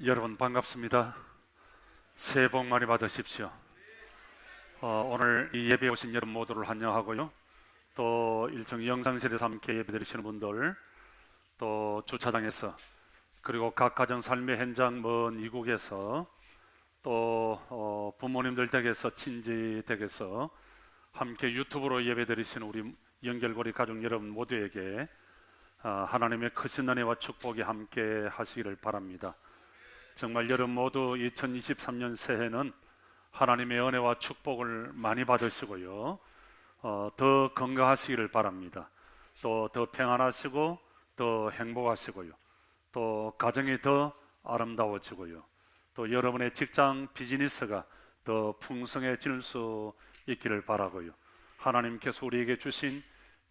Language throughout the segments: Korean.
여러분 반갑습니다. 새해 복 많이 받으십시오. 오늘 이 예배에 오신 여러분 모두를 환영하고요. 또 일정 영상실에서 함께 예배드리시는 분들, 또 주차장에서, 그리고 각 가정 삶의 현장 먼 이국에서, 또 부모님들 댁에서, 친지 댁에서 함께 유튜브로 예배드리시는 우리 연결고리 가족 여러분 모두에게 하나님의 크신 은혜와 축복이 함께 하시기를 바랍니다. 정말 여러분 모두 2023년 새해는 하나님의 은혜와 축복을 많이 받으시고요, 더 건강하시기를 바랍니다. 또 더 평안하시고 더 행복하시고요, 또 가정이 더 아름다워지고요, 또 여러분의 직장 비즈니스가 더 풍성해질 수 있기를 바라고요, 하나님께서 우리에게 주신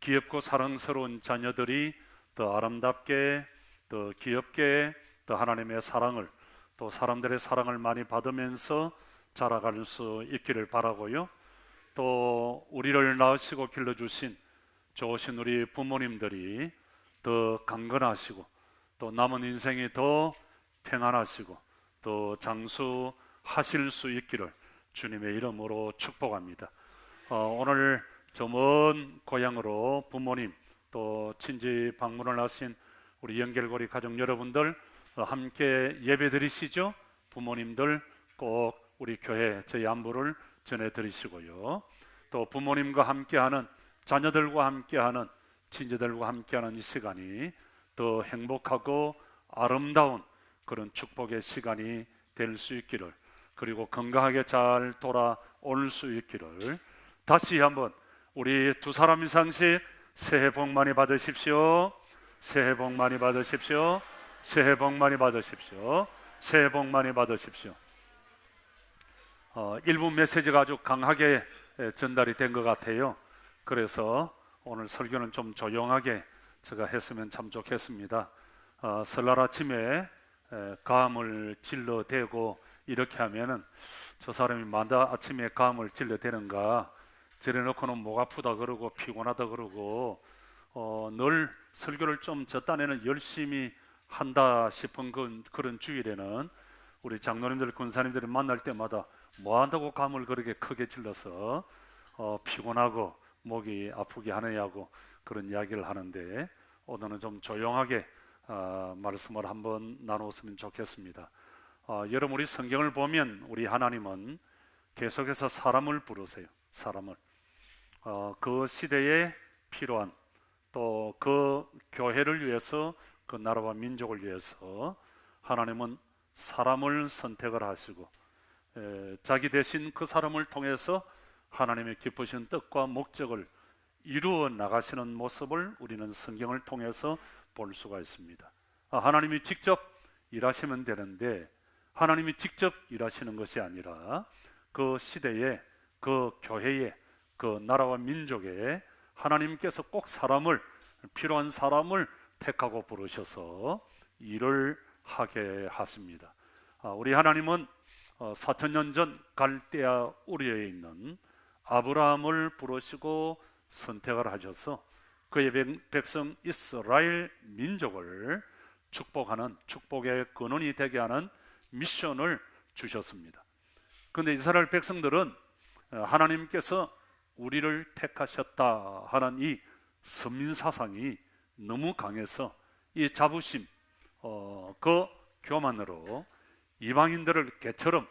귀엽고 사랑스러운 자녀들이 더 아름답게, 더 귀엽게, 더 하나님의 사랑을, 또 사람들의 사랑을 많이 받으면서 자라갈 수 있기를 바라고요, 또 우리를 낳으시고 길러주신 좋으신 우리 부모님들이 더 강건하시고, 또 남은 인생이 더 평안하시고 또 장수하실 수 있기를 주님의 이름으로 축복합니다. 오늘 저 먼 고향으로 부모님 또 친지 방문을 하신 우리 연결고리 가족 여러분들, 함께 예배 드리시죠. 부모님들 꼭 우리 교회 저희 안부를 전해 드리시고요, 또 부모님과 함께하는, 자녀들과 함께하는, 친지들과 함께하는 이 시간이 더 행복하고 아름다운 그런 축복의 시간이 될 수 있기를, 그리고 건강하게 잘 돌아올 수 있기를, 다시 한번 우리 두 사람 이상씩 새해 복 많이 받으십시오. 새해 복 많이 받으십시오. 새해 복 많이 받으십시오. 새해 복 많이 받으십시오. 일부 메시지가 아주 강하게 전달이 된 것 같아요. 그래서 오늘 설교는 좀 조용하게 제가 했으면 참 좋겠습니다. 설날 아침에 감을 질러대고 이렇게 하면은 저 사람이 마다 아침에 감을 질러대는가, 저래 놓고는 목 아프다 그러고 피곤하다 그러고, 늘 설교를 좀 저 딴에는 열심히 한다 싶은 그런 주일에는 우리 장로님들, 군사님들을 만날 때마다 뭐 한다고 감을 그렇게 크게 질러서 피곤하고 목이 아프게 하느냐고 그런 이야기를 하는데, 오늘은 좀 조용하게 말씀을 한번 나누었으면 좋겠습니다. 여러분, 우리 성경을 보면 우리 하나님은 계속해서 사람을 부르세요. 사람을 그 시대에 필요한, 또 그 교회를 위해서, 그 나라와 민족을 위해서 하나님은 사람을 선택을 하시고, 자기 대신 그 사람을 통해서 하나님의 기쁘신 뜻과 목적을 이루어 나가시는 모습을 우리는 성경을 통해서 볼 수가 있습니다. 하나님이 직접 일하시면 되는데, 하나님이 직접 일하시는 것이 아니라 그 시대에, 그 교회에, 그 나라와 민족에 하나님께서 꼭 사람을, 필요한 사람을 택하고 부르셔서 일을 하게 하십니다. 우리 하나님은 4,000년 전 갈대아 우르에 있는 아브라함을 부르시고 선택을 하셔서 그의 백성 이스라엘 민족을 축복하는, 축복의 근원이 되게 하는 미션을 주셨습니다. 그런데 이스라엘 백성들은 하나님께서 우리를 택하셨다 하는 이 선민사상이 너무 강해서 이 자부심, 그 교만으로 이방인들을 개처럼,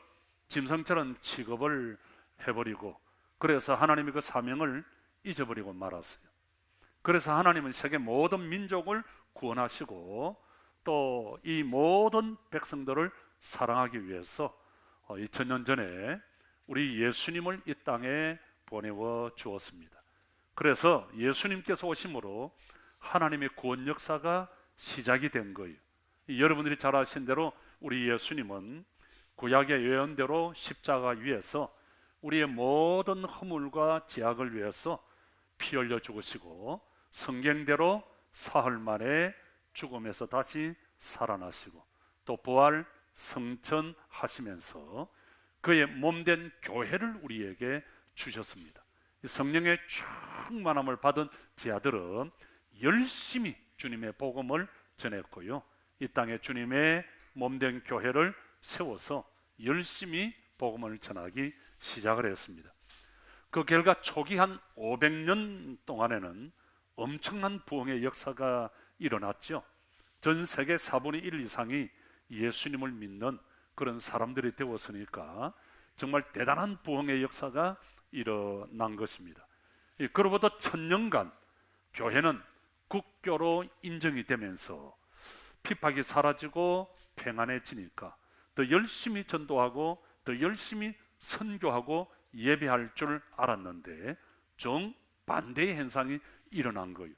짐승처럼 취급을 해버리고, 그래서 하나님의 그 사명을 잊어버리고 말았어요. 그래서 하나님은 세계 모든 민족을 구원하시고 또 이 모든 백성들을 사랑하기 위해서 2000년 전에 우리 예수님을 이 땅에 보내어 주었습니다. 그래서 예수님께서 오심으로 하나님의 구원 역사가 시작이 된 거예요. 여러분들이 잘 아신 대로 우리 예수님은 구약의 예언대로 십자가 위에서 우리의 모든 허물과 죄악을 위해서 피 흘려 죽으시고, 성경대로 사흘 만에 죽음에서 다시 살아나시고, 또 부활 성천하시면서 그의 몸된 교회를 우리에게 주셨습니다. 성령의 충만함을 받은 제자들은 열심히 주님의 복음을 전했고요, 이 땅에 주님의 몸된 교회를 세워서 열심히 복음을 전하기 시작을 했습니다. 그 결과 초기 한 500년 동안에는 엄청난 부흥의 역사가 일어났죠. 전 세계 4분의 1 이상이 예수님을 믿는 그런 사람들이 되었으니까 정말 대단한 부흥의 역사가 일어난 것입니다. 그로부터 1000년간 교회는 국교로 인정이 되면서 핍박이 사라지고 평안해지니까 더 열심히 전도하고 더 열심히 선교하고 예배할 줄 알았는데 정반대의 현상이 일어난 거예요.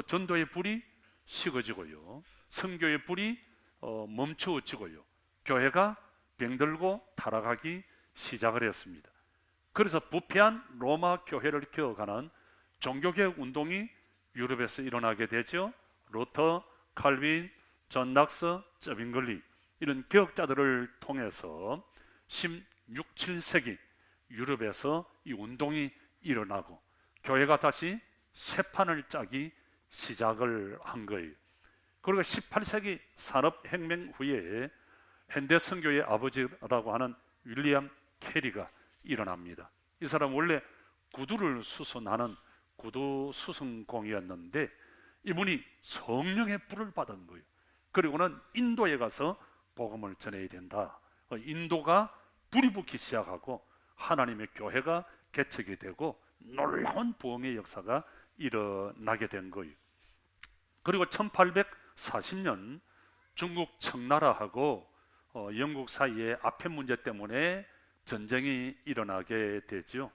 전도의 불이 식어지고요, 선교의 불이 멈추어지고요, 교회가 병들고 타락하기 시작을 했습니다. 그래서 부패한 로마 교회를 기억하는 종교개혁 운동이 유럽에서 일어나게 되죠. 루터, 칼빈, 존 낙스, 저빙글리 이런 개혁자들을 통해서 16, 17세기 유럽에서 이 운동이 일어나고 교회가 다시 새 판을 짜기 시작을 한 거예요. 그리고 18세기 산업혁명 후에 현대 선교의 아버지라고 하는 윌리엄 캐리가 일어납니다. 이 사람 원래 구두를 수선하는 구두 수선공이었는데 이분이 성령의 불을 받은 거예요. 그리고는 인도에 가서 복음을 전해야 된다. 인도가 불이 붙기 시작하고 하나님의 교회가 개척이 되고 놀라운 부흥의 역사가 일어나게 된 거예요. 그리고 1840년 중국 청나라하고 영국 사이에 아편 문제 때문에 전쟁이 일어나게 되죠.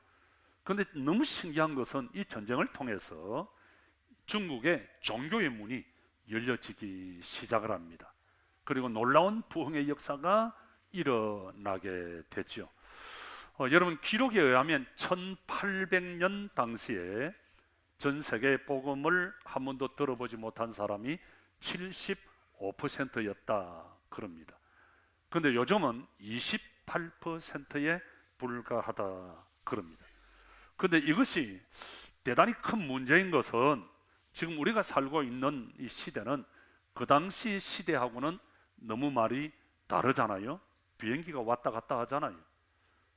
그런데 너무 신기한 것은 이 전쟁을 통해서 중국의 종교의 문이 열려지기 시작을 합니다. 그리고 놀라운 부흥의 역사가 일어나게 되죠. 여러분, 기록에 의하면 1800년 당시에 전 세계 복음을 한 번도 들어보지 못한 사람이 75%였다 그럽니다. 그런데 요즘은 28%에 불과하다 그럽니다. 그런데 이것이 대단히 큰 문제인 것은 지금 우리가 살고 있는 이 시대는 그 당시 시대하고는 너무 말이 다르잖아요. 비행기가 왔다 갔다 하잖아요.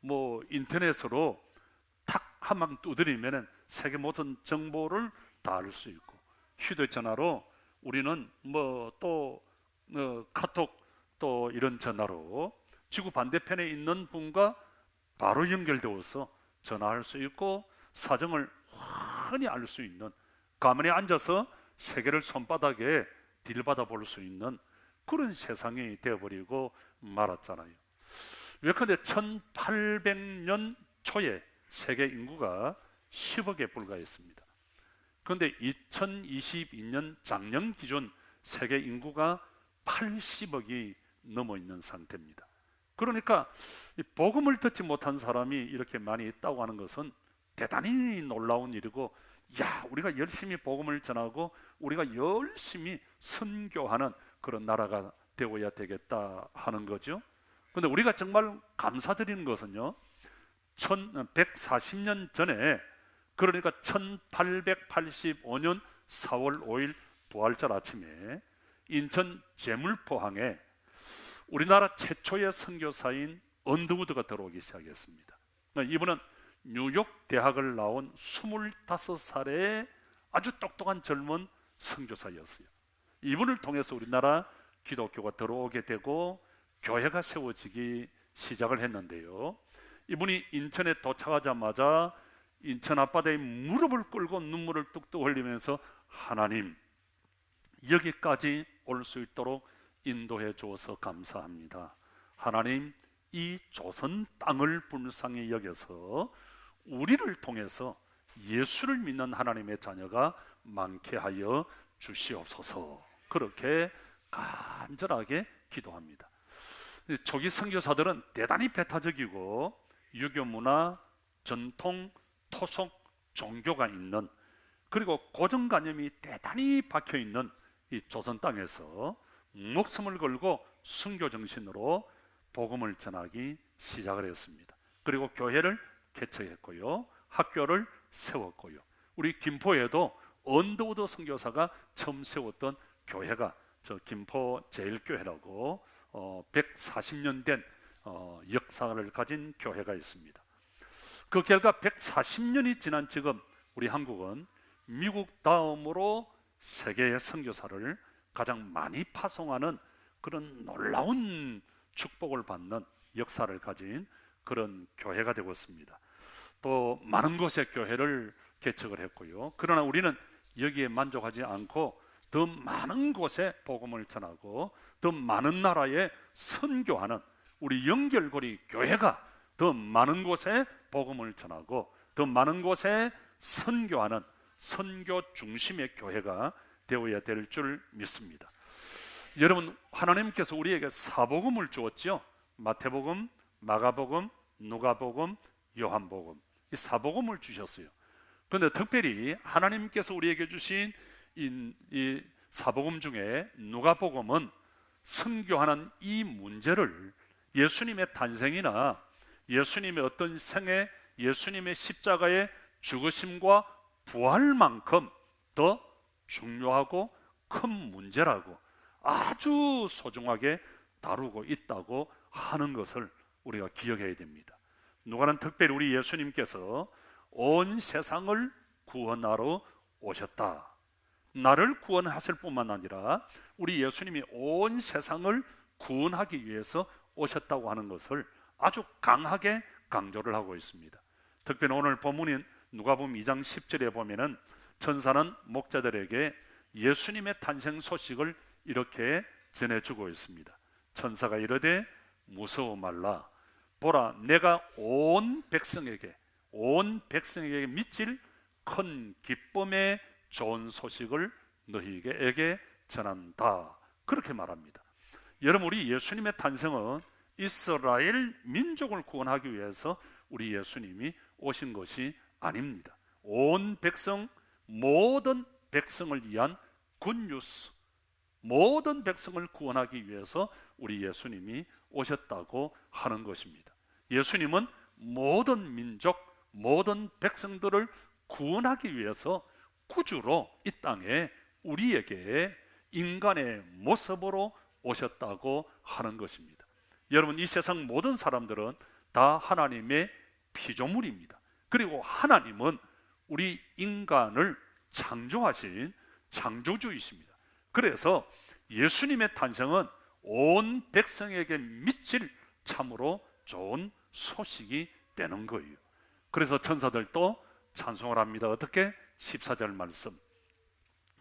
뭐 인터넷으로 탁 한방 두드리면 세계 모든 정보를 다 알 수 있고, 휴대전화로 우리는 또 카톡 또 이런 전화로 지구 반대편에 있는 분과 바로 연결되어서 전화할 수 있고 사정을 흔히 알 수 있는, 가만히 앉아서 세계를 손바닥에 딜받아 볼 수 있는 그런 세상이 되어버리고 말았잖아요. 예컨대 1800년 초에 세계 인구가 10억에 불과했습니다. 그런데 2022년 작년 기준 세계 인구가 80억이 넘어 있는 상태입니다. 그러니까 이 복음을 듣지 못한 사람이 이렇게 많이 있다고 하는 것은 대단히 놀라운 일이고, 우리가 열심히 복음을 전하고 우리가 열심히 선교하는 그런 나라가 되어야 되겠다 하는 거죠. 그런데 우리가 정말 감사드리는 것은요, 1140년 전에, 그러니까 1885년 4월 5일 부활절 아침에 인천 제물포항에 우리나라 최초의 선교사인 언더우드가 들어오기 시작했습니다. 이분은 뉴욕 대학을 나온 25살의 아주 똑똑한 젊은 선교사였어요. 이분을 통해서 우리나라 기독교가 들어오게 되고 교회가 세워지기 시작을 했는데요, 이분이 인천에 도착하자마자 인천 앞바다에 무릎을 꿇고 눈물을 뚝뚝 흘리면서 하나님, 여기까지 올 수 있도록 인도해 주어서 감사합니다. 하나님, 이 조선 땅을 불쌍히 여겨서 우리를 통해서 예수를 믿는 하나님의 자녀가 많게 하여 주시옵소서. 그렇게 간절하게 기도합니다. 초기 선교사들은 대단히 배타적이고 유교 문화, 전통, 토속, 종교가 있는, 그리고 고정관념이 대단히 박혀있는 이 조선 땅에서 목숨을 걸고 순교 정신으로 복음을 전하기 시작을 했습니다. 그리고 교회를 개척했고요, 학교를 세웠고요. 우리 김포에도 언더우드 선교사가 처음 세웠던 교회가 저 김포 제일교회라고 140년 된 역사를 가진 교회가 있습니다. 그 결과 140년이 지난 지금 우리 한국은 미국 다음으로 세계의 선교사를 가장 많이 파송하는 그런 놀라운 축복을 받는 역사를 가진 그런 교회가 되고 있습니다. 또 많은 곳의 교회를 개척을 했고요. 그러나 우리는 여기에 만족하지 않고 더 많은 곳에 복음을 전하고 더 많은 나라에 선교하는 우리 연결고리 교회가 더 많은 곳에 복음을 전하고 더 많은 곳에 선교하는 선교 중심의 교회가 되어야 될 줄 믿습니다. 여러분, 하나님께서 우리에게 사복음을 주었죠. 마태복음, 마가복음, 누가복음, 요한복음, 이 사복음을 주셨어요. 그런데 특별히 하나님께서 우리에게 주신 이 사복음 중에 누가복음은 선교하는 이 문제를 예수님의 탄생이나 예수님의 어떤 생애, 예수님의 십자가의 죽으심과 부활만큼 더 중요하고 큰 문제라고 아주 소중하게 다루고 있다고 하는 것을 우리가 기억해야 됩니다. 누가는 특별히 우리 예수님께서 온 세상을 구원하러 오셨다. 나를 구원하실 뿐만 아니라 우리 예수님이 온 세상을 구원하기 위해서 오셨다고 하는 것을 아주 강하게 강조를 하고 있습니다. 특별히 오늘 본문인 누가복음 2장 10절에 보면은 천사는 목자들에게 예수님의 탄생 소식을 이렇게 전해주고 있습니다. 천사가 이르되 무서워 말라. 보라, 내가 온 백성에게 미칠 큰 기쁨의 좋은 소식을 너희에게 전한다. 그렇게 말합니다. 여러분, 우리 예수님의 탄생은 이스라엘 민족을 구원하기 위해서 우리 예수님이 오신 것이 아닙니다. 온 백성, 모든 백성을 위한 굿뉴스, 모든 백성을 구원하기 위해서 우리 예수님이 오셨다고 하는 것입니다. 예수님은 모든 민족, 모든 백성들을 구원하기 위해서 구주로 이 땅에 우리에게 인간의 모습으로 오셨다고 하는 것입니다. 여러분, 이 세상 모든 사람들은 다 하나님의 피조물입니다. 그리고 하나님은 우리 인간을 창조하신 창조주이십니다. 그래서 예수님의 탄생은 온 백성에게 미칠 참으로 좋은 소식이 되는 거예요. 그래서 천사들도 찬송을 합니다. 어떻게? 14절 말씀,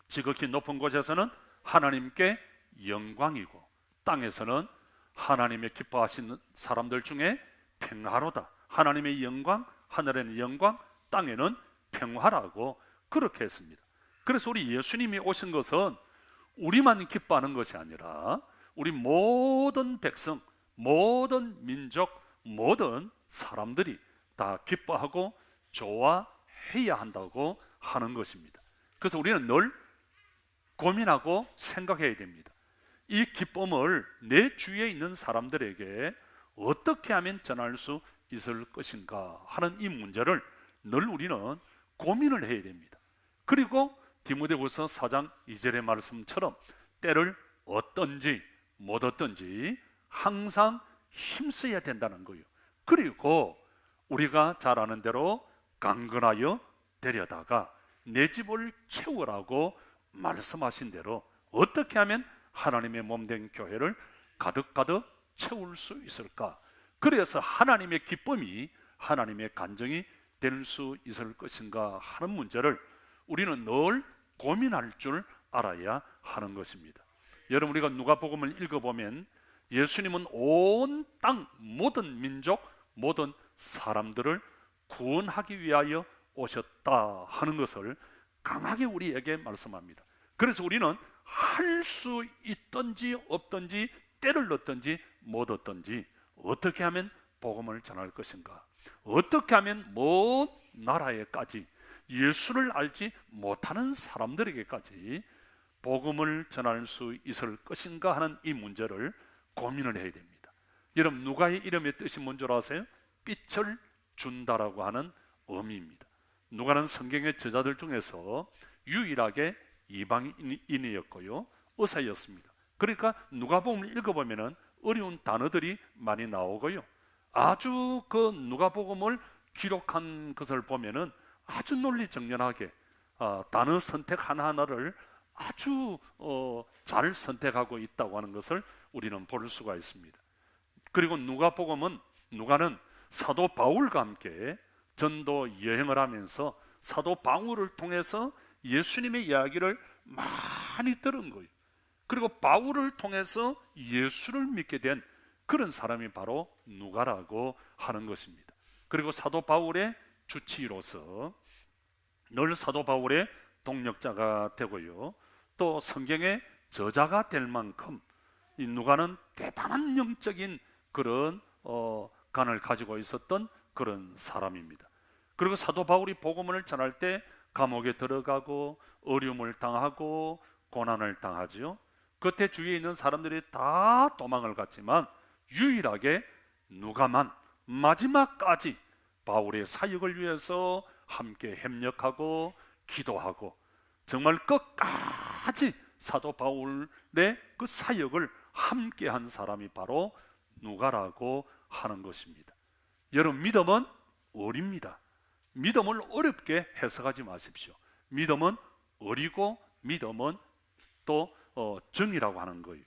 지극히 높은 곳에서는 하나님께 영광이고 땅에서는 하나님의 기뻐하시는 사람들 중에 평화로다. 하나님의 영광, 하늘에는 영광, 땅에는 평화라고 그렇게 했습니다. 그래서 우리 예수님이 오신 것은 우리만 기뻐하는 것이 아니라 우리 모든 백성, 모든 민족, 모든 사람들이 다 기뻐하고 좋아해야 한다고 하는 것입니다. 그래서 우리는 늘 고민하고 생각해야 됩니다. 이 기쁨을 내 주위에 있는 사람들에게 어떻게 하면 전할 수 있을 것인가 하는 이 문제를 늘 우리는 고민을 해야 됩니다. 그리고 디모데후서 4장 2절의 말씀처럼 때를 얻든지 못 얻든지 항상 힘써야 된다는 거예요. 그리고 우리가 잘 아는 대로 강건하여 데려다가 내 집을 채우라고 말씀하신 대로 어떻게 하면 하나님의 몸된 교회를 가득가득 채울 수 있을까? 그래서 하나님의 기쁨이, 하나님의 간증이 될 수 있을 것인가 하는 문제를 우리는 늘 고민할 줄 알아야 하는 것입니다. 여러분, 우리가 누가복음을 읽어보면 예수님은 온 땅 모든 민족, 모든 사람들을 구원하기 위하여 오셨다 하는 것을 강하게 우리에게 말씀합니다. 그래서 우리는 할 수 있든지 없든지 때를 얻든지 못 얻든지 어떻게 하면 복음을 전할 것인가, 어떻게 하면 먼 나라에까지 예수를 알지 못하는 사람들에게까지 복음을 전할 수 있을 것인가 하는 이 문제를 고민을 해야 됩니다. 여러분, 누가의 이름의 뜻이 뭔지 아세요? 빛을 준다라고 하는 의미입니다. 누가는 성경의 저자들 중에서 유일하게 이방인이었고요, 의사였습니다. 그러니까 누가복음을 읽어보면 어려운 단어들이 많이 나오고요. 아주 그 누가복음을 기록한 것을 보면은 아주 논리정연하게 단어 선택 하나하나를 아주 잘 선택하고 있다고 하는 것을 우리는 볼 수가 있습니다. 그리고 누가는 사도 바울과 함께 전도 여행을 하면서 사도 바울을 통해서 예수님의 이야기를 많이 들은 거예요. 그리고 바울을 통해서 예수를 믿게 된 그런 사람이 바로 누가라고 하는 것입니다. 그리고 사도 바울의 주치의로서 늘 사도 바울의 동력자가 되고요, 또 성경의 저자가 될 만큼 이 누가는 대단한 영적인 그런 간을 가지고 있었던 그런 사람입니다. 그리고 사도 바울이 복음을 전할 때 감옥에 들어가고 어려움을 당하고 고난을 당하지요. 그때 주위에 있는 사람들이 다 도망을 갔지만 유일하게 누가만 마지막까지 바울의 사역을 위해서 함께 협력하고 기도하고 정말 끝까지 사도 바울의 그 사역을 함께 한 사람이 바로 누가라고 하는 것입니다. 여러분, 믿음은 어립니다. 믿음을 어렵게 해석하지 마십시오. 믿음은 어리고 믿음은 또 정이라고 하는 거예요.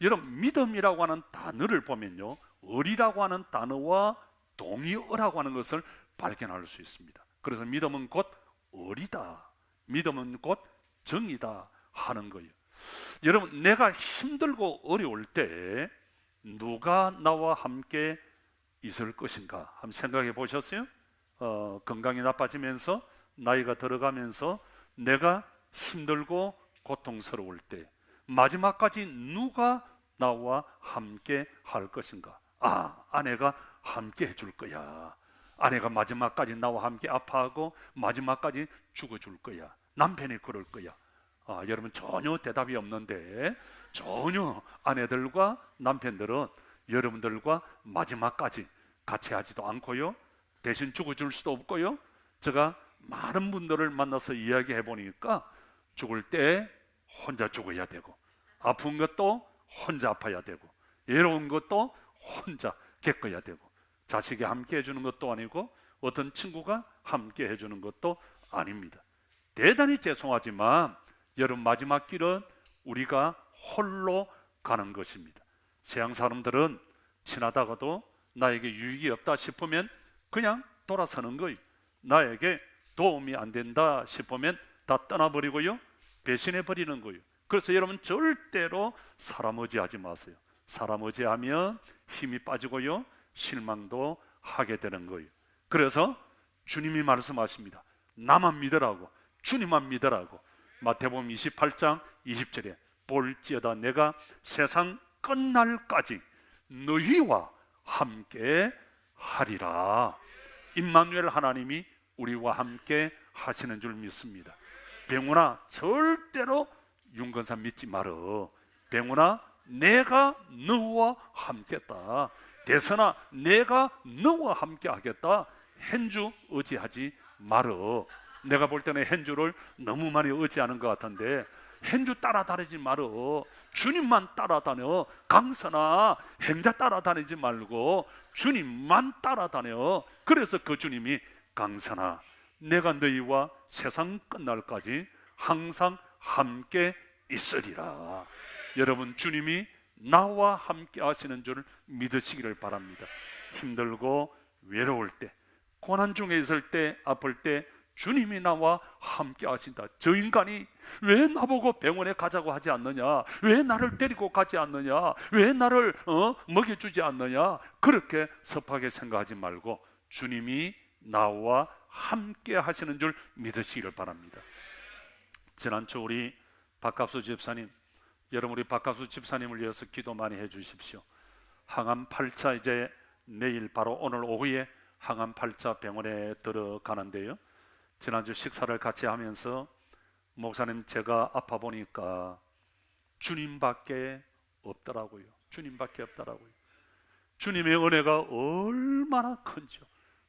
여러분, 믿음이라고 하는 단어를 보면요, 어리라고 하는 단어와 동의어라고 하는 것을 발견할 수 있습니다. 그래서 믿음은 곧 어리다, 믿음은 곧 정이다 하는 거예요. 여러분, 내가 힘들고 어려울 때 누가 나와 함께 있을 것인가 한번 생각해 보셨어요? 건강이 나빠지면서 나이가 들어가면서 내가 힘들고 고통스러울 때 마지막까지 누가 나와 함께 할 것인가? 아내가 함께 해줄 거야. 아내가 마지막까지 나와 함께 아파하고 마지막까지 죽어줄 거야. 남편이 그럴 거야. 여러분, 전혀 대답이 없는데, 전혀 아내들과 남편들은 여러분들과 마지막까지 같이 하지도 않고요, 대신 죽어줄 수도 없고요. 제가 많은 분들을 만나서 이야기해 보니까 죽을 때 혼자 죽어야 되고, 아픈 것도 혼자 아파야 되고, 외로운 것도 혼자 겪어야 되고, 자식이 함께 해주는 것도 아니고 어떤 친구가 함께 해주는 것도 아닙니다. 대단히 죄송하지만 여러분, 마지막 길은 우리가 홀로 가는 것입니다. 세상 사람들은 친하다가도 나에게 유익이 없다 싶으면 그냥 돌아서는 거예요. 나에게 도움이 안 된다 싶으면 다 떠나버리고요, 배신해버리는 거예요. 그래서 여러분, 절대로 사람 의지하지 마세요. 사람 의지하면 힘이 빠지고요, 실망도 하게 되는 거예요. 그래서 주님이 말씀하십니다. 나만 믿으라고, 주님만 믿으라고. 마태복음 28장 20절에 볼지어다 내가 세상 끝날까지 너희와 함께 하리라. 임마누엘 하나님이 우리와 함께 하시는 줄 믿습니다. 병훈아, 절대로 윤건사 믿지 말어. 병훈아, 내가 너와 함께했다. 대선아, 내가 너와 함께 하겠다. hen주 의지하지 말어. 내가 볼 때는 hen주를 너무 많이 의지하는 것 같은데, hen주 따라다니지 말어. 주님만 따라다녀. 강선아, 행자 따라다니지 말고 주님만 따라다녀. 그래서 그 주님이 강선아, 내가 너희와 세상 끝날까지 항상 함께 있으리라. 여러분, 주님이 나와 함께 하시는 줄 믿으시기를 바랍니다. 힘들고 외로울 때, 고난 중에 있을 때, 아플 때 주님이 나와 함께 하신다. 저 인간이 왜 나보고 병원에 가자고 하지 않느냐, 왜 나를 데리고 가지 않느냐, 왜 나를 먹여주지 않느냐, 그렇게 섭하게 생각하지 말고 주님이 나와 함께 하시는 줄 믿으시기를 바랍니다. 지난주 우리 박갑수 집사님, 여러분, 우리 박갑수 집사님을 위해서 기도 많이 해 주십시오. 항암 8차, 이제 내일 바로 오늘 오후에 항암 8차 병원에 들어가는데요, 지난주 식사를 같이 하면서 목사님, 제가 아파 보니까 주님밖에 없더라고요. 주님밖에 없더라고요. 주님의 은혜가 얼마나 큰지요.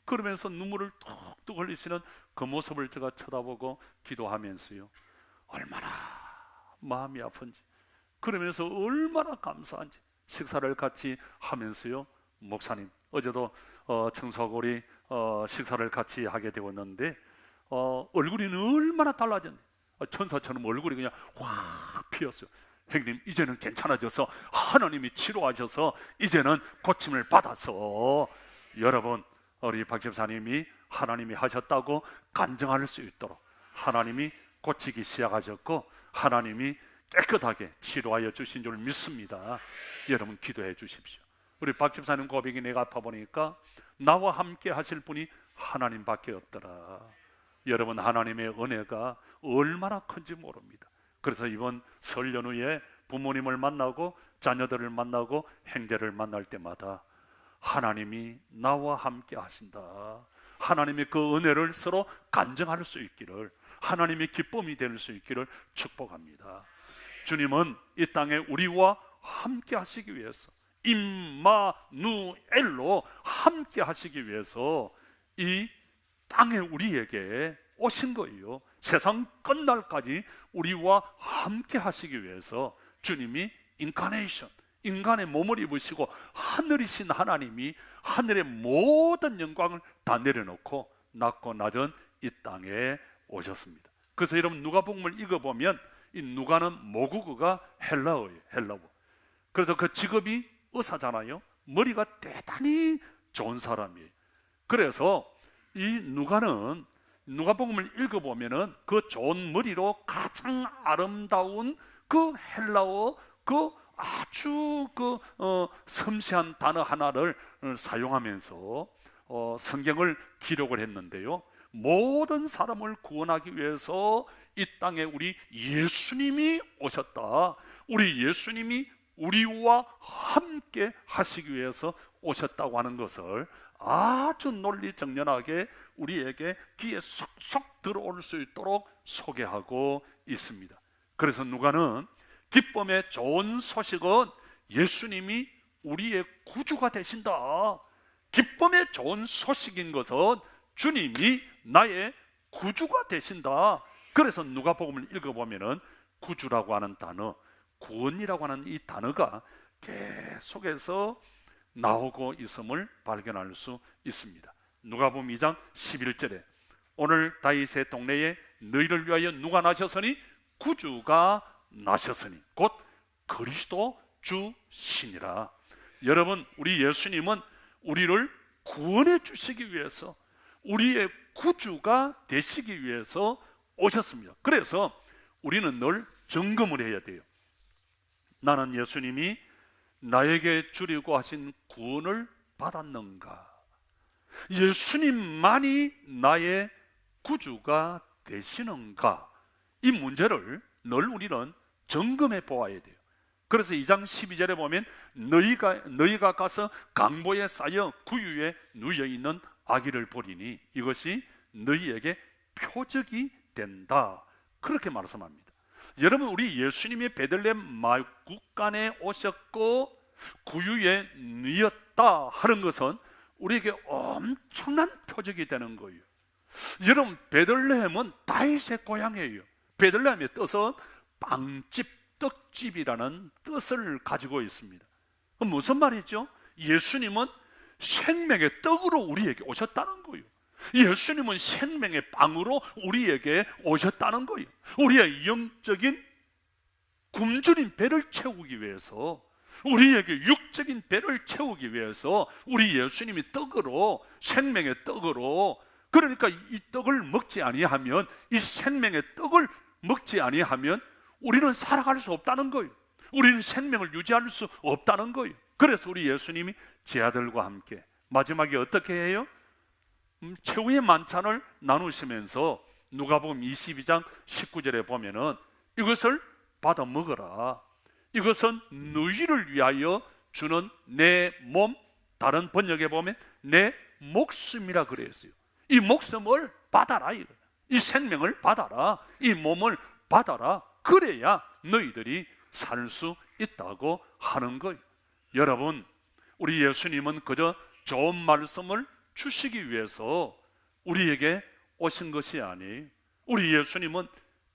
그러면서 눈물을 뚝뚝 흘리시는 그 모습을 제가 쳐다보고 기도하면서요, 얼마나 마음이 아픈지, 그러면서 얼마나 감사한지, 식사를 같이 하면서요, 목사님 어제도 청소하고 우리 식사를 같이 하게 되었는데 얼굴이 얼마나 달라졌네. 천사처럼 얼굴이 그냥 확 피었어요. 형님, 이제는 괜찮아져서 하나님이 치료하셔서 이제는 고침을 받아서, 여러분, 우리 박 집사님이 하나님이 하셨다고 간증할 수 있도록 하나님이 고치기 시작하셨고 하나님이 깨끗하게 치료하여 주신 줄 믿습니다. 여러분 기도해 주십시오. 우리 박 집사님 고백이 내가 아파 보니까 나와 함께 하실 분이 하나님밖에 없더라. 여러분, 하나님의 은혜가 얼마나 큰지 모릅니다. 그래서 이번 설 연휴에 부모님을 만나고 자녀들을 만나고 형제를 만날 때마다 하나님이 나와 함께 하신다, 하나님의 그 은혜를 서로 간증할 수 있기를, 하나님의 기쁨이 될 수 있기를 축복합니다. 주님은 이 땅에 우리와 함께 하시기 위해서, 임마누엘로 함께 하시기 위해서 이 땅에 우리에게 오신 거예요. 세상 끝날까지 우리와 함께 하시기 위해서 주님이 인카네이션, 인간의 몸을 입으시고 하늘이신 하나님이 하늘의 모든 영광을 다 내려놓고 낮고 낮은 이 땅에 오셨습니다. 그래서 여러분 누가복음을 읽어보면 이 누가는 모국어가 헬라어예요. 헬라어. 그래서 그 직업이 의사잖아요. 머리가 대단히 좋은 사람이에요. 그래서 이 누가는 누가복음을 읽어보면은 그 좋은 머리로 가장 아름다운 그 헬라어 그 아주 섬세한 단어 하나를 사용하면서 성경을 기록을 했는데요, 모든 사람을 구원하기 위해서 이 땅에 우리 예수님이 오셨다, 우리 예수님이 우리와 함께 하시기 위해서 오셨다고 하는 것을 아주 논리정연하게 우리에게 귀에 쏙쏙 들어올 수 있도록 소개하고 있습니다. 그래서 누가는 기쁨의 좋은 소식은 예수님이 우리의 구주가 되신다, 기쁨의 좋은 소식인 것은 주님이 나의 구주가 되신다. 그래서 누가복음을 읽어보면은 구주라고 하는 단어, 구원이라고 하는 이 단어가 계속해서 나오고 있음을 발견할 수 있습니다. 누가복음 2장 11절에 오늘 다윗의 동네에 너희를 위하여 누가 나셨으니 구주가 나셨으니 곧 그리스도 주시니라. 여러분, 우리 예수님은 우리를 구원해 주시기 위해서, 우리의 구주가 되시기 위해서 오셨습니다. 그래서 우리는 늘 점검을 해야 돼요. 나는 예수님이 나에게 주려고 하신 구원을 받았는가? 예수님만이 나의 구주가 되시는가? 이 문제를 늘 우리는 점검해 보아야 돼요. 그래서 2장 12절에 보면 너희가 가서 강보에 쌓여 구유에 누여 있는 아기를 보리니 이것이 너희에게 표적이 된다, 그렇게 말씀합니다. 여러분, 우리 예수님이 베들레헴 마국간에 오셨고 구유에 누였다 하는 것은 우리에게 엄청난 표적이 되는 거예요. 여러분, 베들레헴은 다윗의 고향이에요. 베들레헴의 뜻은 빵집, 떡집이라는 뜻을 가지고 있습니다. 무슨 말이죠? 예수님은 생명의 떡으로 우리에게 오셨다는 거예요. 예수님은 생명의 빵으로 우리에게 오셨다는 거예요. 우리의 영적인 굶주린 배를 채우기 위해서, 우리에게 육적인 배를 채우기 위해서 우리 예수님이 떡으로, 생명의 떡으로, 그러니까 이 떡을 먹지 아니하면, 이 생명의 떡을 먹지 아니하면 우리는 살아갈 수 없다는 거예요. 우리는 생명을 유지할 수 없다는 거예요. 그래서 우리 예수님이 제 아들과 함께 마지막에 어떻게 해요? 최후의 만찬을 나누시면서 누가복음 22장 19절에 보면은 이것을 받아 먹어라, 이것은 너희를 위하여 주는 내 몸, 다른 번역에 보면 내 목숨이라 그랬어요. 이 목숨을 받아라, 이 생명을 받아라, 이 몸을 받아라. 그래야 너희들이 살 수 있다고 하는 거예요. 여러분, 우리 예수님은 그저 좋은 말씀을 주시기 위해서 우리에게 오신 것이 아니에요. 우리 예수님은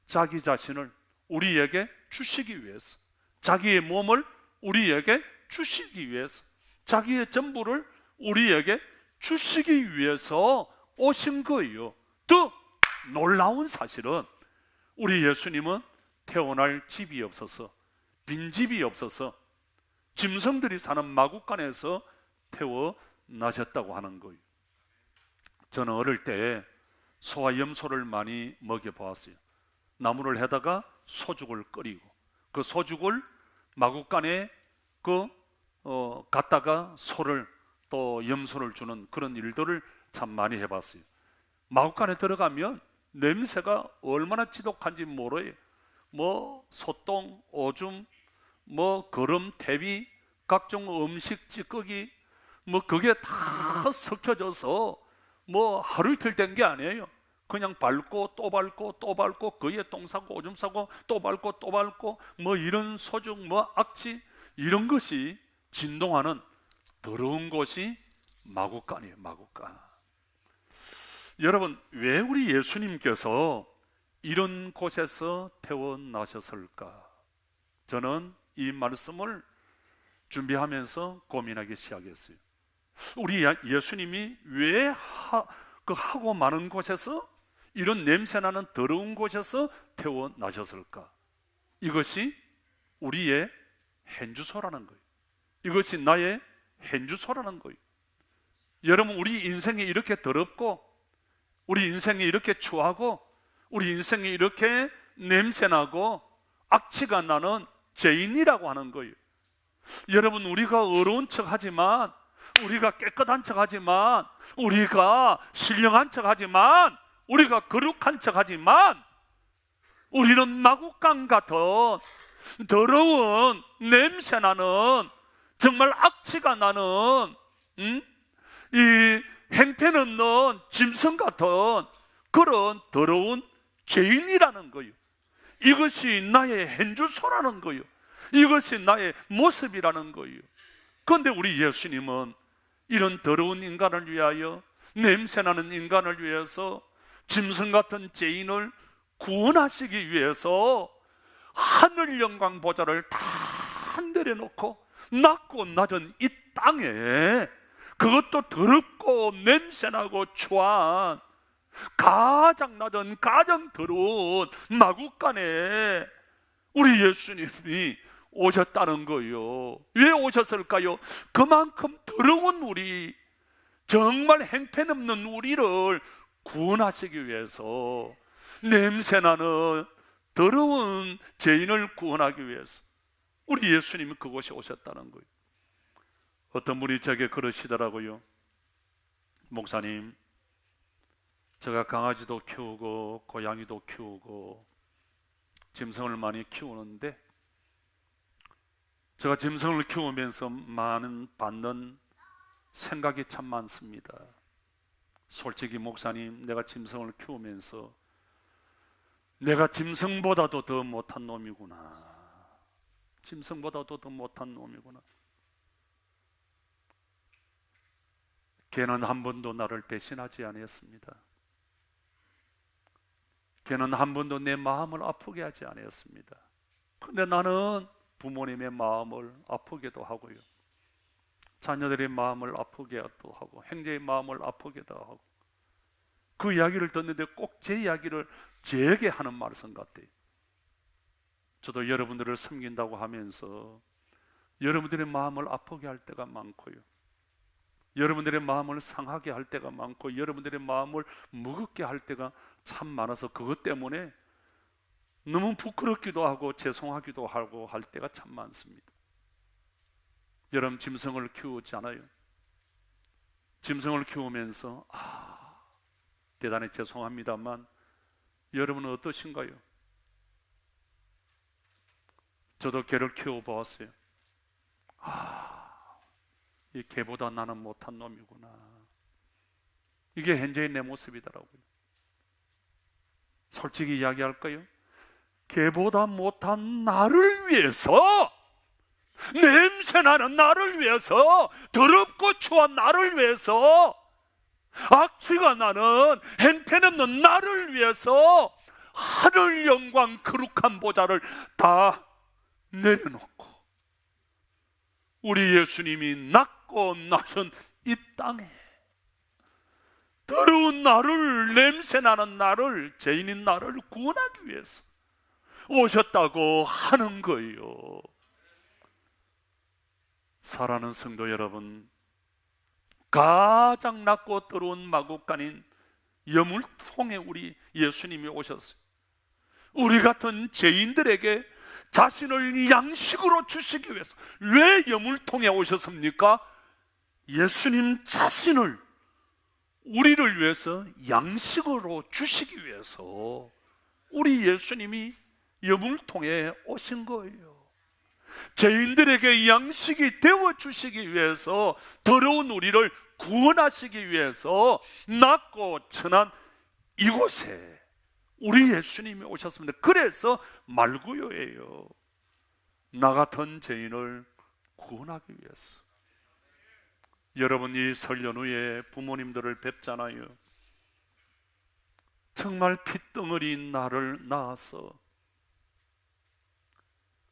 자기 자신을 우리에게 주시기 위해서, 자기의 몸을 우리에게 주시기 위해서, 자기의 전부를 우리에게 주시기 위해서 오신 거예요. 더 놀라운 사실은 우리 예수님은 태어날 집이 없어서, 빈집이 없어서 짐승들이 사는 마구간에서 태어나셨다고 하는 거예요. 저는 어릴 때 소와 염소를 많이 먹여보았어요. 나무를 해다가 소죽을 끓이고 그 소죽을 마구간에 갖다가 소를 또 염소를 주는 그런 일들을 참 많이 해봤어요. 마구간에 들어가면 냄새가 얼마나 지독한지 모르요. 뭐 소똥, 오줌, 뭐 거름, 태비, 각종 음식 찌꺼기, 뭐 그게 다 섞여져서 뭐 하루 이틀 된 게 아니에요. 그냥 밟고 또 밟고 또 밟고 거기에 똥 싸고 오줌 싸고 또 밟고 또 밟고 뭐 이런 소죽, 뭐 악취, 이런 것이 진동하는 더러운 곳이 마구간이에요. 마구간. 여러분, 왜 우리 예수님께서 이런 곳에서 태어나셨을까? 저는 이 말씀을 준비하면서 고민하기 시작했어요. 우리 예수님이 왜 하고 많은 곳에서, 이런 냄새나는 더러운 곳에서 태어나셨을까? 이것이 우리의 현주소라는 거예요. 이것이 나의 현주소라는 거예요. 여러분, 우리 인생이 이렇게 더럽고, 우리 인생이 이렇게 추하고, 우리 인생이 이렇게 냄새나고 악취가 나는 죄인이라고 하는 거예요. 여러분, 우리가 어려운 척하지만, 우리가 깨끗한 척하지만, 우리가 신령한 척하지만, 우리가 거룩한 척하지만, 우리는 마구간 같은 더러운 냄새나는, 정말 악취가 나는 이 행편없는 짐승 같은 그런 더러운 죄인이라는 거예요. 이것이 나의 현주소라는 거예요. 이것이 나의 모습이라는 거예요. 그런데 우리 예수님은 이런 더러운 인간을 위하여, 냄새나는 인간을 위해서, 짐승 같은 죄인을 구원하시기 위해서 하늘 영광 보좌를 다 내려놓고 낮고 낮은 이 땅에, 그것도 더럽고 냄새나고 추한 가장 낮은 가장 더러운 마구간에 우리 예수님이 오셨다는 거예요. 왜 오셨을까요? 그만큼 더러운 우리, 정말 행편없는 우리를 구원하시기 위해서, 냄새나는 더러운 죄인을 구원하기 위해서 우리 예수님이 그곳에 오셨다는 거예요. 어떤 분이 제게 그러시더라고요. 목사님, 제가 강아지도 키우고 고양이도 키우고 짐승을 많이 키우는데, 제가 짐승을 키우면서 받는 생각이 참 많습니다. 솔직히 목사님, 내가 짐승을 키우면서 내가 짐승보다도 더 못한 놈이구나. 짐승보다도 더 못한 놈이구나. 걔는 한 번도 나를 배신하지 아니했습니다. 걔는 한 번도 내 마음을 아프게 하지 아니했습니다. 그런데 나는 부모님의 마음을 아프게도 하고요, 자녀들의 마음을 아프게도 하고, 형제의 마음을 아프게도 하고, 그 이야기를 듣는데 꼭 제 이야기를 제게 하는 말씀 같아요. 저도 여러분들을 섬긴다고 하면서 여러분들의 마음을 아프게 할 때가 많고요, 여러분들의 마음을 상하게 할 때가 많고, 여러분들의 마음을 무겁게 할 때가 참 많아서 그것 때문에 너무 부끄럽기도 하고 죄송하기도 하고 할 때가 참 많습니다. 여러분, 짐승을 키우잖아요. 짐승을 키우면서 대단히 죄송합니다만 여러분은 어떠신가요? 저도 개를 키워보았어요. 이 개보다 나는 못한 놈이구나. 이게 현재의 내 모습이더라고요. 솔직히 이야기할까요? 개보다 못한 나를 위해서, 냄새나는 나를 위해서, 더럽고 추한 나를 위해서, 악취가 나는 행편없는 나를 위해서 하늘 영광 거룩한 보좌를 다 내려놓고 우리 예수님이 낳고 나선 이 땅에 더러운 나를, 냄새나는 나를, 죄인인 나를 구원하기 위해서 오셨다고 하는 거예요. 사랑하는 성도 여러분, 가장 낮고 더러운 마구간인 여물통에 우리 예수님이 오셨어요. 우리 같은 죄인들에게 자신을 양식으로 주시기 위해서. 왜 여물통에 오셨습니까? 예수님 자신을 우리를 위해서 양식으로 주시기 위해서 우리 예수님이 여물통에 오신 거예요. 죄인들에게 양식이 되어 주시기 위해서, 더러운 우리를 구원하시기 위해서 낮고 천한 이곳에 우리 예수님이 오셨습니다. 그래서 말구요예요. 나 같은 죄인을 구원하기 위해서. 여러분, 이 설 연후에 부모님들을 뵙잖아요. 정말 핏덩어리인 나를 낳아서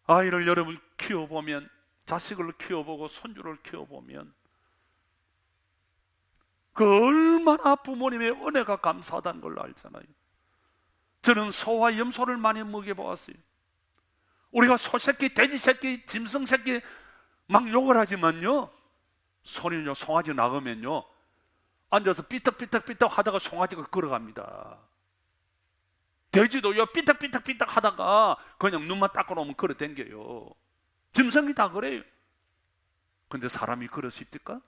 아이를 여러분 키워보면, 자식을 키워보고 손주를 키워보면 그 얼마나 부모님의 은혜가 감사하다는 걸 알잖아요. 저는 소와 염소를 많이 먹여보았어요. 우리가 소새끼, 돼지새끼, 짐승새끼 막 욕을 하지만요, 소는요, 송아지 낳으면요 앉아서 삐딱삐딱삐딱 하다가 송아지가 걸어갑니다. 돼지도요 삐딱삐딱삐딱 하다가 그냥 눈만 닦고 놓으면 걸어 댕겨요. 짐승이 다 그래요. 근데 사람이 그럴 수 있을까?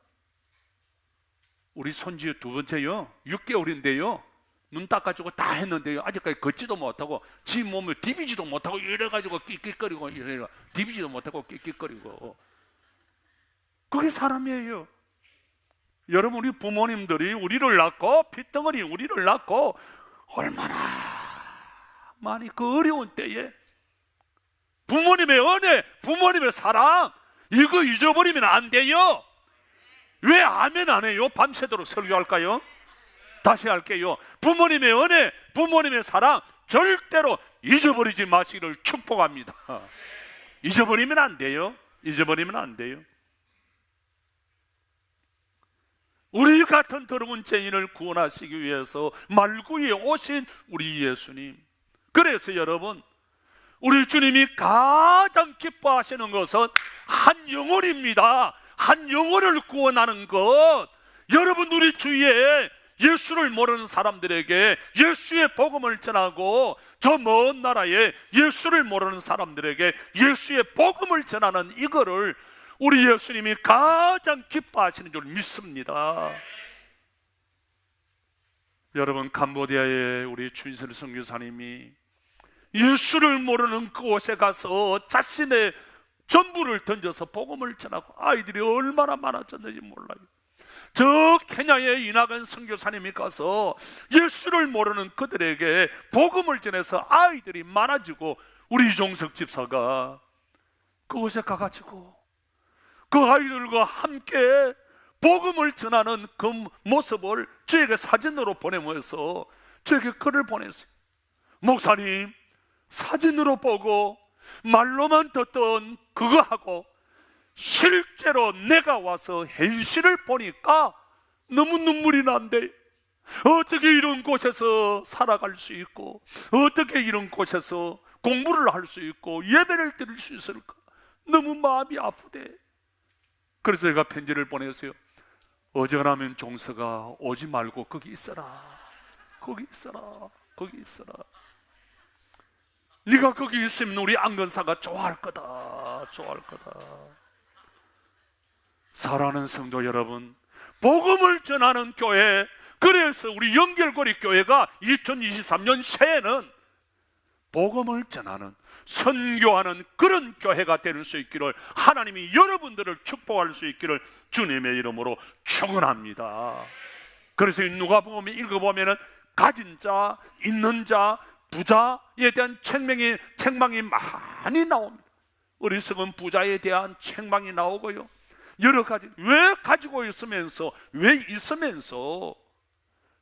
우리 손주 두 번째요 6개월인데요 눈 닦아주고 다 했는데요 아직까지 걷지도 못하고 지 몸을 디비지도 못하고 이래가지고 끽끽거리고, 디비지도 못하고 끽끽거리고. 그게 사람이에요. 여러분, 우리 부모님들이 우리를 낳고, 핏덩어리 우리를 낳고 얼마나 많이 그 어려운 때에 부모님의 은혜, 부모님의 사랑, 이거 잊어버리면 안 돼요. 왜 아멘 안 해요? 밤새도록 설교할까요? 다시 할게요. 부모님의 은혜, 부모님의 사랑 절대로 잊어버리지 마시기를 축복합니다. 잊어버리면 안 돼요. 잊어버리면 안 돼요. 우리 같은 더러운 죄인을 구원하시기 위해서 말구에 오신 우리 예수님. 그래서 여러분, 우리 주님이 가장 기뻐하시는 것은 한 영혼입니다. 한 영혼을 구원하는 것. 여러분, 우리 주위에 예수를 모르는 사람들에게 예수의 복음을 전하고, 저 먼 나라에 예수를 모르는 사람들에게 예수의 복음을 전하는 이거를 우리 예수님이 가장 기뻐하시는 줄 믿습니다. 여러분, 캄보디아의 우리 추인설 선교사님이 예수를 모르는 그곳에 가서 자신의 전부를 던져서 복음을 전하고 아이들이 얼마나 많아졌는지 몰라요. 저 케냐의 이낙연 선교사님이 가서 예수를 모르는 그들에게 복음을 전해서 아이들이 많아지고, 우리 이종석 집사가 그곳에 가가지고 그 아이들과 함께 복음을 전하는 그 모습을 저에게 사진으로 보내면서 저에게 글을 보냈어요. 목사님, 사진으로 보고 말로만 듣던 그거하고 실제로 내가 와서 현실을 보니까 너무 눈물이 난대. 어떻게 이런 곳에서 살아갈 수 있고, 어떻게 이런 곳에서 공부를 할 수 있고 예배를 드릴 수 있을까? 너무 마음이 아프대. 그래서 제가 편지를 보냈어요. 어지간하면 종서가 오지 말고 거기 있어라. 거기 있어라. 거기 있어라. 네가 거기 있으면 우리 안건사가 좋아할 거다. 좋아할 거다. 사랑하는 성도 여러분, 복음을 전하는 교회, 그래서 우리 연결고리 교회가 2023년 새해는 복음을 전하는, 선교하는 그런 교회가 될 수 있기를, 하나님이 여러분들을 축복할 수 있기를 주님의 이름으로 축원합니다. 그래서 누가복음 읽어보면은 가진 자, 있는 자, 부자에 대한 책망이 많이 나옵니다. 어리석은 부자에 대한 책망이 나오고요, 여러 가지. 왜 가지고 있으면서, 왜 있으면서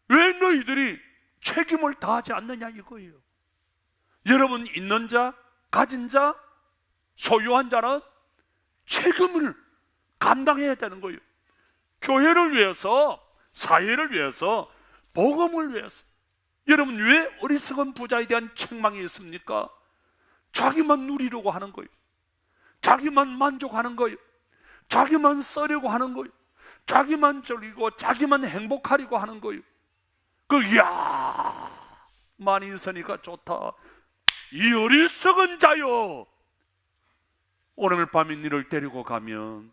왜 너희들이 책임을 다하지 않느냐 이거예요. 여러분, 있는 자, 가진 자, 소유한 자는 책임을 감당해야 되는 거예요. 교회를 위해서, 사회를 위해서, 복음을 위해서. 여러분, 왜 어리석은 부자에 대한 책망이 있습니까? 자기만 누리려고 하는 거예요. 자기만 만족하는 거예요. 자기만 쓰려고 하는 거예요. 자기만 즐기고 자기만 행복하려고 하는 거예요. 이야, 많이 있으니까 좋다. 이 어리석은 자요, 오늘 밤에 너를 데리고 가면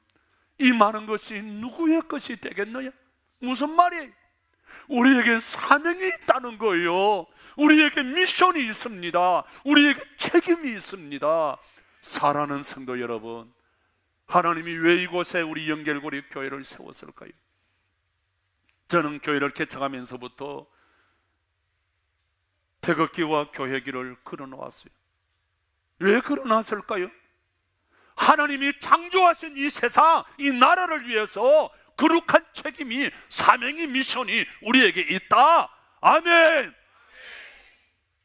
이 많은 것이 누구의 것이 되겠느냐? 무슨 말이에요? 우리에게 사명이 있다는 거예요. 우리에게 미션이 있습니다. 우리에게 책임이 있습니다. 사랑하는 성도 여러분, 하나님이 왜 이곳에 우리 연결고리 교회를 세웠을까요? 저는 교회를 개척하면서부터 태극기와 교회기를 걸어놓았어요. 왜 걸어놨을까요? 하나님이 창조하신 이 세상, 이 나라를 위해서 거룩한 책임이, 사명이, 미션이 우리에게 있다. 아멘.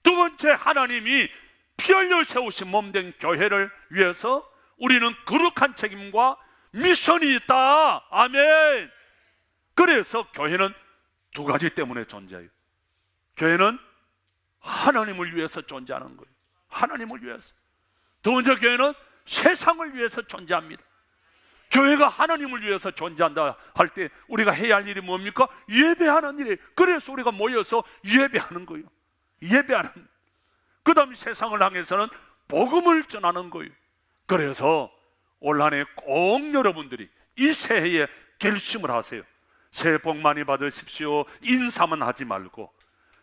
두 번째, 하나님이 피 흘려 세우신 몸된 교회를 위해서 우리는 거룩한 책임과 미션이 있다. 아멘. 그래서 교회는 두 가지 때문에 존재해요. 교회는 하나님을 위해서 존재하는 거예요. 하나님을 위해서. 두 번째, 교회는 세상을 위해서 존재합니다. 교회가 하나님을 위해서 존재한다 할 때 우리가 해야 할 일이 뭡니까? 예배하는 일이에요. 그래서 우리가 모여서 예배하는 거예요. 예배하는. 그 다음에 세상을 향해서는 복음을 전하는 거예요. 그래서 올 한 해 꼭 여러분들이 이 새해에 결심을 하세요. 새해 복 많이 받으십시오. 인사만 하지 말고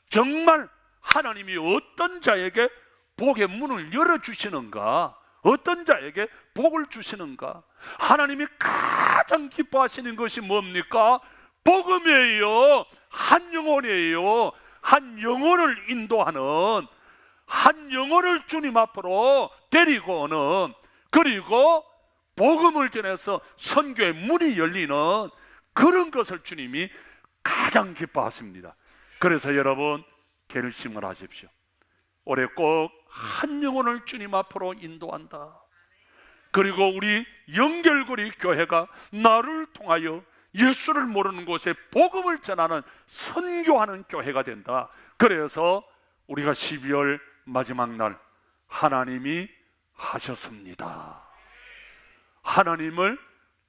정말 하나님이 어떤 자에게 복의 문을 열어주시는가, 어떤 자에게 복을 주시는가. 하나님이 가장 기뻐하시는 것이 뭡니까? 복음이에요. 한 영혼이에요. 한 영혼을 인도하는, 한 영혼을 주님 앞으로 데리고 오는, 그리고 복음을 전해서 선교의 문이 열리는 그런 것을 주님이 가장 기뻐하십니다. 그래서 여러분, 결심을 하십시오. 올해 꼭 한 영혼을 주님 앞으로 인도한다. 그리고 우리 연결고리 교회가 나를 통하여 예수를 모르는 곳에 복음을 전하는, 선교하는 교회가 된다. 그래서 우리가 12월 마지막 날 하나님이 하셨습니다. 하나님을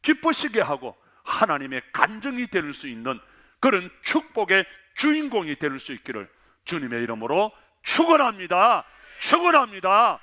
기쁘시게 하고 하나님의 간증이 될 수 있는 그런 축복의 주인공이 될 수 있기를 주님의 이름으로 축원합니다. 축원합니다.